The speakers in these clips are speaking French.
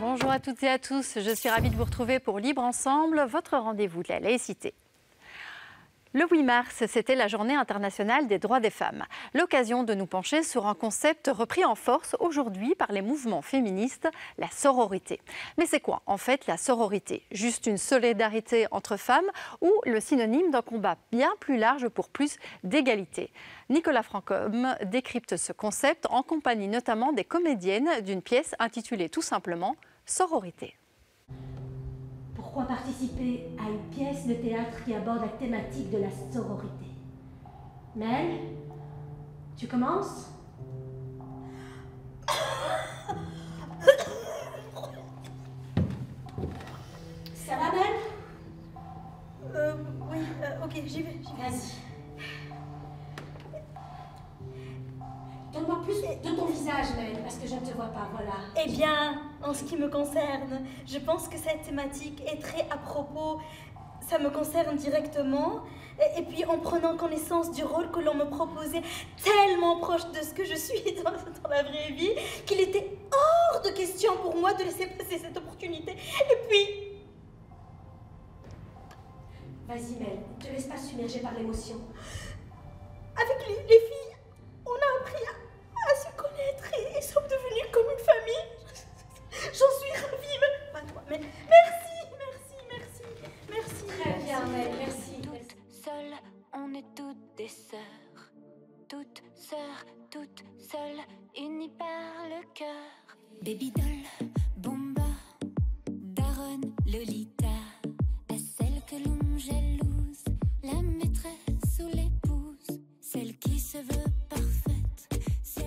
Bonjour à toutes et à tous, je suis ravie de vous retrouver pour Libre Ensemble, votre rendez-vous de la laïcité. Le 8 mars, c'était la journée internationale des droits des femmes. L'occasion de nous pencher sur un concept repris en force aujourd'hui par les mouvements féministes, la sororité. Mais c'est quoi en fait la sororité? Juste une solidarité entre femmes ou le synonyme d'un combat bien plus large pour plus d'égalité? Nicolas Francom décrypte ce concept en compagnie notamment des comédiennes d'une pièce intitulée tout simplement « Sororité ». Pourquoi participer à une pièce de théâtre qui aborde la thématique de la sororité? Mel, tu commences? Ça va, Mel? Oui, ok, j'y vais. Vas-y. Donne-moi plus de ton visage, Mel, parce que je ne te vois pas, voilà. Eh bien, en ce qui me concerne, je pense que cette thématique est très à propos. Ça me concerne directement. Et puis, en prenant connaissance du rôle que l'on me proposait, tellement proche de ce que je suis dans la vraie vie, qu'il était hors de question pour moi de laisser passer cette opportunité. Et puis... Vas-y, Mel, ne te laisse pas submerger par l'émotion. Avec les filles, on a appris à se connaître et sommes devenus comme une famille. J'en suis ravie, mais merci. Très bien, Mel, merci. Toutes seules, on est toutes des sœurs. Toutes sœurs, toutes seules, unies par le cœur. Baby doll, Bomba, Daron, Lolita, à celle que l'on jalouse, la maîtresse ou l'épouse, celle qui se veut parfaite.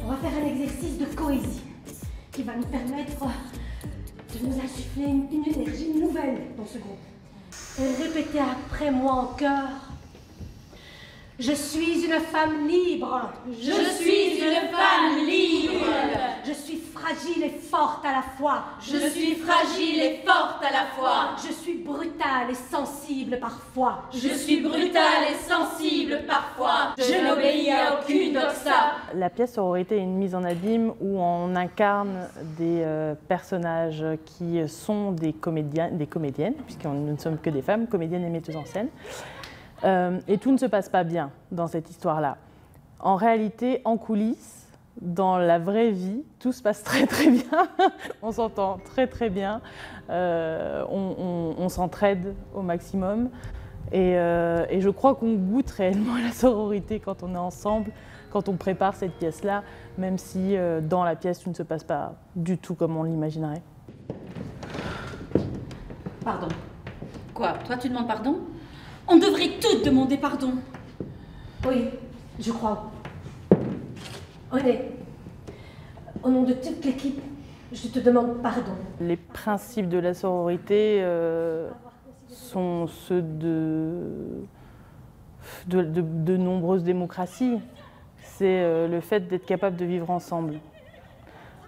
On va faire un exercice de cohésion qui va nous permettre de nous insuffler une énergie nouvelle dans ce groupe. Et répétez après moi en chœur. Je suis une femme libre. Je suis une femme libre. Je suis fragile et forte à la fois. Je suis fragile et forte à la fois. Je suis brutale et sensible parfois. Je suis brutale et sensible parfois. Je n'obéis à aucune doxa. La pièce Sororité est une mise en abîme où on incarne des personnages qui sont des comédiennes, puisque nous ne sommes que des femmes, comédiennes et metteuses en scène. Et tout ne se passe pas bien dans cette histoire-là. En réalité, en coulisses, dans la vraie vie, tout se passe très très bien. On s'entend très très bien. On s'entraide au maximum. Et je crois qu'on goûte réellement la sororité quand on est ensemble, quand on prépare cette pièce-là, même si dans la pièce, tout ne se passe pas du tout comme on l'imaginerait. Pardon. Quoi? Toi, tu demandes pardon? On devrait toutes demander pardon. Oui, je crois. Honnête, au nom de toute l'équipe, je te demande pardon. Les principes de la sororité sont ceux de nombreuses démocraties. C'est le fait d'être capable de vivre ensemble.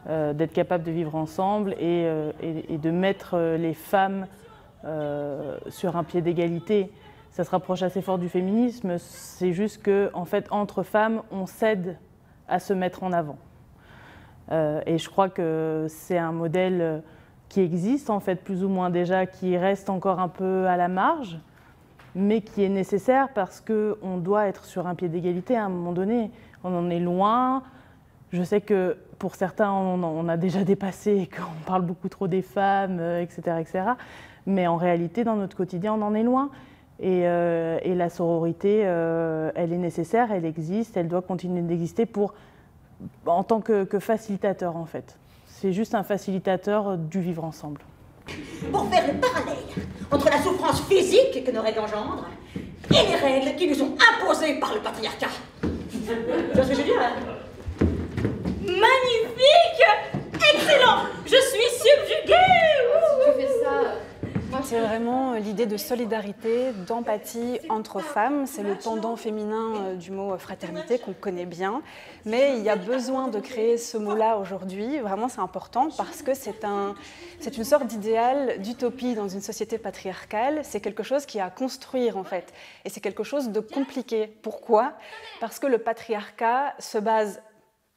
D'être capable de vivre ensemble et de mettre les femmes sur un pied d'égalité. Ça se rapproche assez fort du féminisme, c'est juste qu'en fait, entre femmes, on cède à se mettre en avant. Et je crois que c'est un modèle qui existe, en fait, plus ou moins déjà, qui reste encore un peu à la marge, mais qui est nécessaire parce qu'on doit être sur un pied d'égalité à un moment donné. On en est loin. Je sais que pour certains, on a déjà dépassé, qu'on parle beaucoup trop des femmes, etc., etc. Mais en réalité, dans notre quotidien, on en est loin. Et la sororité, elle est nécessaire, elle existe, elle doit continuer d'exister en tant que facilitateur, en fait. C'est juste un facilitateur du vivre ensemble. Pour faire le parallèle entre la souffrance physique que nos règles engendrent et les règles qui nous sont imposées par le patriarcat. Tu vois ce que je veux dire, hein? Magnifique! Excellent! Je suis subjuguée! Si tu fais ça... C'est vraiment l'idée de solidarité, d'empathie entre femmes. C'est le pendant féminin du mot fraternité qu'on connaît bien. Mais il y a besoin de créer ce mot-là aujourd'hui. Vraiment, c'est important parce que c'est une sorte d'idéal, d'utopie dans une société patriarcale. C'est quelque chose qui est à construire, en fait. Et c'est quelque chose de compliqué. Pourquoi? Parce que le patriarcat se base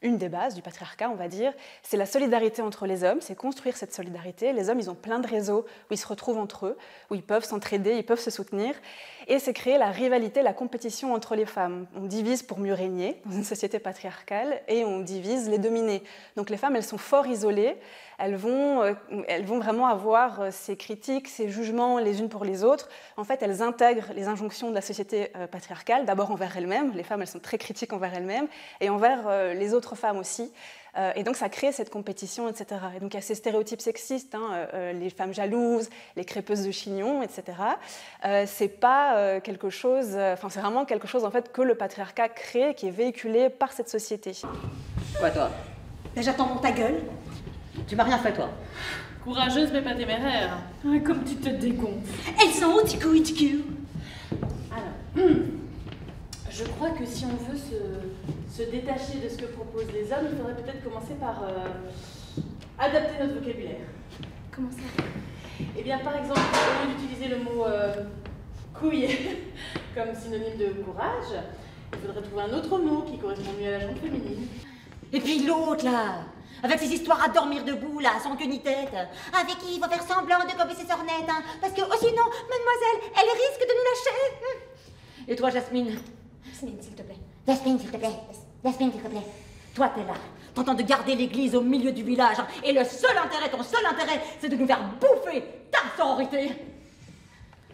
une des bases du patriarcat, on va dire, c'est la solidarité entre les hommes, c'est construire cette solidarité. Les hommes, ils ont plein de réseaux où ils se retrouvent entre eux, où ils peuvent s'entraider, ils peuvent se soutenir. Et c'est créer la rivalité, la compétition entre les femmes. On divise pour mieux régner dans une société patriarcale et on divise les dominés. Donc les femmes, elles sont fort isolées, elles vont vraiment avoir ces critiques, ces jugements les unes pour les autres. En fait, elles intègrent les injonctions de la société patriarcale, d'abord envers elles-mêmes. Les femmes, elles sont très critiques envers elles-mêmes et envers les autres femmes aussi. Et donc ça crée cette compétition, etc. Et donc il y a ces stéréotypes sexistes, les femmes jalouses, les crêpeuses de chignon, etc. C'est pas quelque chose, c'est vraiment quelque chose en fait que le patriarcat crée, qui est véhiculé par cette société. Quoi toi? Déjà t'en montes ta gueule? Tu m'as rien fait toi. Courageuse mais pas téméraire. Ah, comme tu te dégonfles. Elles sont où, Tico et Tico? Alors, je crois que si on veut se détacher de ce que proposent les hommes, il faudrait peut-être commencer par adapter notre vocabulaire. Comment ça? Eh bien, par exemple, au lieu d'utiliser le mot couille comme synonyme de courage, il faudrait trouver un autre mot qui correspond mieux à la gente féminine. Et puis l'autre là, avec ses histoires à dormir debout là, sans queue ni tête, avec qui il va faire semblant de copier ses sornettes, parce que sinon, mademoiselle, elle risque de nous lâcher. Et toi, Jasmine? Jasmine, s'il te plaît. Jasmine, s'il te plaît. Jasmine, s'il te plaît. Toi, t'es là. T'entends de garder l'église au milieu du village, et le seul intérêt, ton seul intérêt, c'est de nous faire bouffer ta sororité.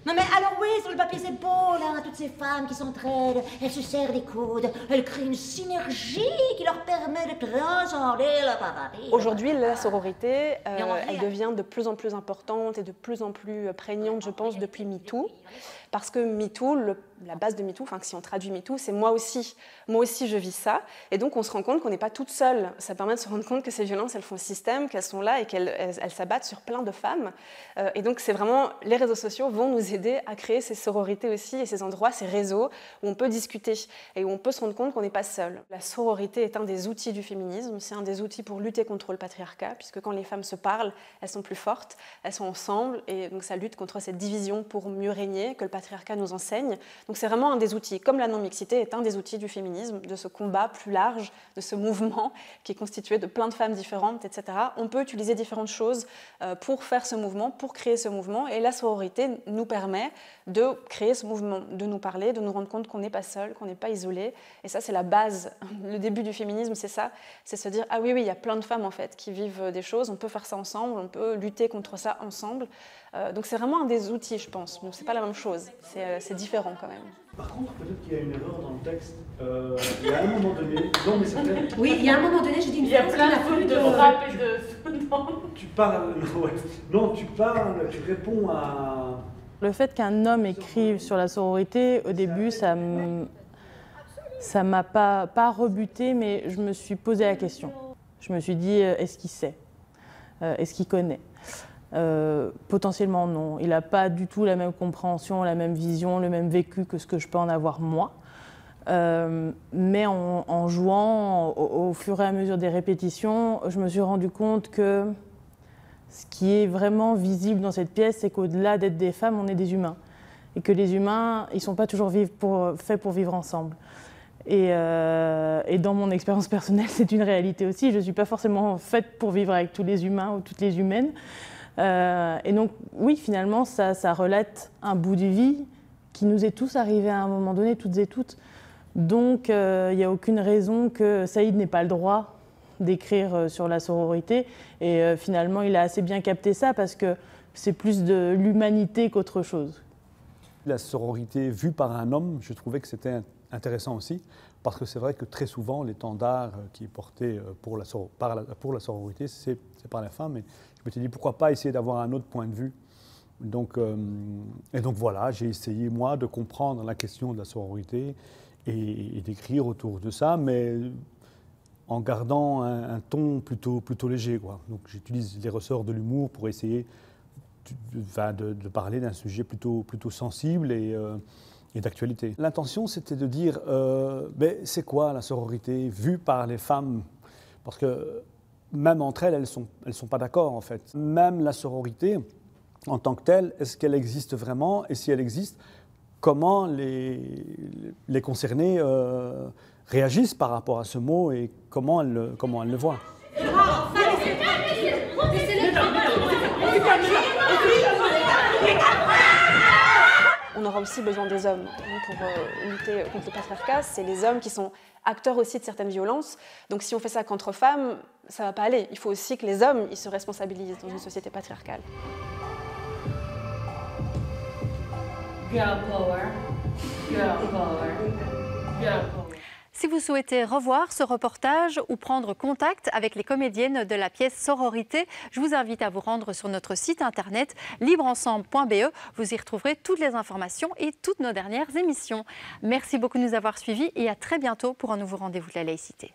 Non mais alors oui, sur le papier c'est beau là, toutes ces femmes qui s'entraident, elles se serrent les coudes, elles créent une synergie qui leur permet de transcender le paradis. Aujourd'hui, la sororité, elle devient de plus en plus importante et de plus en plus prégnante, je pense, depuis MeToo. Parce que MeToo, la base de MeToo, si on traduit MeToo, c'est moi aussi je vis ça. Et donc on se rend compte qu'on n'est pas toute seule. Ça permet de se rendre compte que ces violences, elles font système, qu'elles sont là et qu'elles s'abattent sur plein de femmes. Et donc c'est vraiment, les réseaux sociaux vont nous aider à créer ces sororités aussi et ces endroits, ces réseaux où on peut discuter et où on peut se rendre compte qu'on n'est pas seul. La sororité est un des outils du féminisme, c'est un des outils pour lutter contre le patriarcat, puisque quand les femmes se parlent, elles sont plus fortes, elles sont ensemble, et donc ça lutte contre cette division pour mieux régner que le patriarcat nous enseigne. Donc c'est vraiment un des outils, comme la non-mixité est un des outils du féminisme, de ce combat plus large, de ce mouvement qui est constitué de plein de femmes différentes, etc. On peut utiliser différentes choses pour faire ce mouvement, pour créer ce mouvement, et la sororité nous permet de créer ce mouvement, de nous parler, de nous rendre compte qu'on n'est pas seul, qu'on n'est pas isolé. Et ça, c'est la base. Le début du féminisme, c'est ça, c'est se dire, ah oui, il y a plein de femmes en fait qui vivent des choses, on peut faire ça ensemble, on peut lutter contre ça ensemble. Donc c'est vraiment un des outils, je pense. Donc c'est pas la même chose, c'est différent quand même. Par contre, peut-être qu'il y a une erreur dans le texte. Il y a un moment donné... Non, mais c'est vrai. Oui, il y a un moment donné, j'ai dit une phrase. Il y a plein de fautes de frappe et de... Tu parles... Non, tu parles, tu réponds à... Le fait qu'un homme écrive sur la sororité, au début, ça m'a pas rebuté, mais je me suis posé la question. Je me suis dit, est-ce qu'il sait? Est-ce qu'il connaît? Potentiellement non. Il n'a pas du tout la même compréhension, la même vision, le même vécu que ce que je peux en avoir moi. Mais en jouant, au fur et à mesure des répétitions, je me suis rendu compte que ce qui est vraiment visible dans cette pièce, c'est qu'au-delà d'être des femmes, on est des humains. Et que les humains, ils ne sont pas toujours faits pour vivre ensemble. Et dans mon expérience personnelle, c'est une réalité aussi. Je ne suis pas forcément faite pour vivre avec tous les humains ou toutes les humaines. Et donc, oui, finalement, ça relate un bout de vie qui nous est tous arrivé à un moment donné, toutes et toutes. Donc, il n'y a aucune raison que Saïd n'ait pas le droit d'écrire sur la sororité. Et finalement, il a assez bien capté ça parce que c'est plus de l'humanité qu'autre chose. La sororité vue par un homme, je trouvais que c'était intéressant aussi, parce que c'est vrai que très souvent, l'étendard qui est porté pour la sororité, c'est par la femme. Et je me suis dit, pourquoi pas essayer d'avoir un autre point de vue. Donc voilà, j'ai essayé, moi, de comprendre la question de la sororité et d'écrire autour de ça, mais en gardant un ton plutôt léger, quoi. Donc j'utilise les ressorts de l'humour pour essayer de parler d'un sujet plutôt sensible et d'actualité. L'intention, c'était de dire, c'est quoi la sororité vue par les femmes? Parce que même entre elles sont pas d'accord, en fait. Même la sororité, en tant que telle, est-ce qu'elle existe vraiment? Et si elle existe, comment les concernés réagissent par rapport à ce mot et comment elles le voient. On aura aussi besoin des hommes pour lutter contre le patriarcat. C'est les hommes qui sont acteurs aussi de certaines violences. Donc si on fait ça qu'entre femmes, ça ne va pas aller. Il faut aussi que les hommes ils se responsabilisent dans une société patriarcale. Girl power. Girl power. Girl power. Si vous souhaitez revoir ce reportage ou prendre contact avec les comédiennes de la pièce Sororité, je vous invite à vous rendre sur notre site internet libreensemble.be. Vous y retrouverez toutes les informations et toutes nos dernières émissions. Merci beaucoup de nous avoir suivis et à très bientôt pour un nouveau rendez-vous de la laïcité.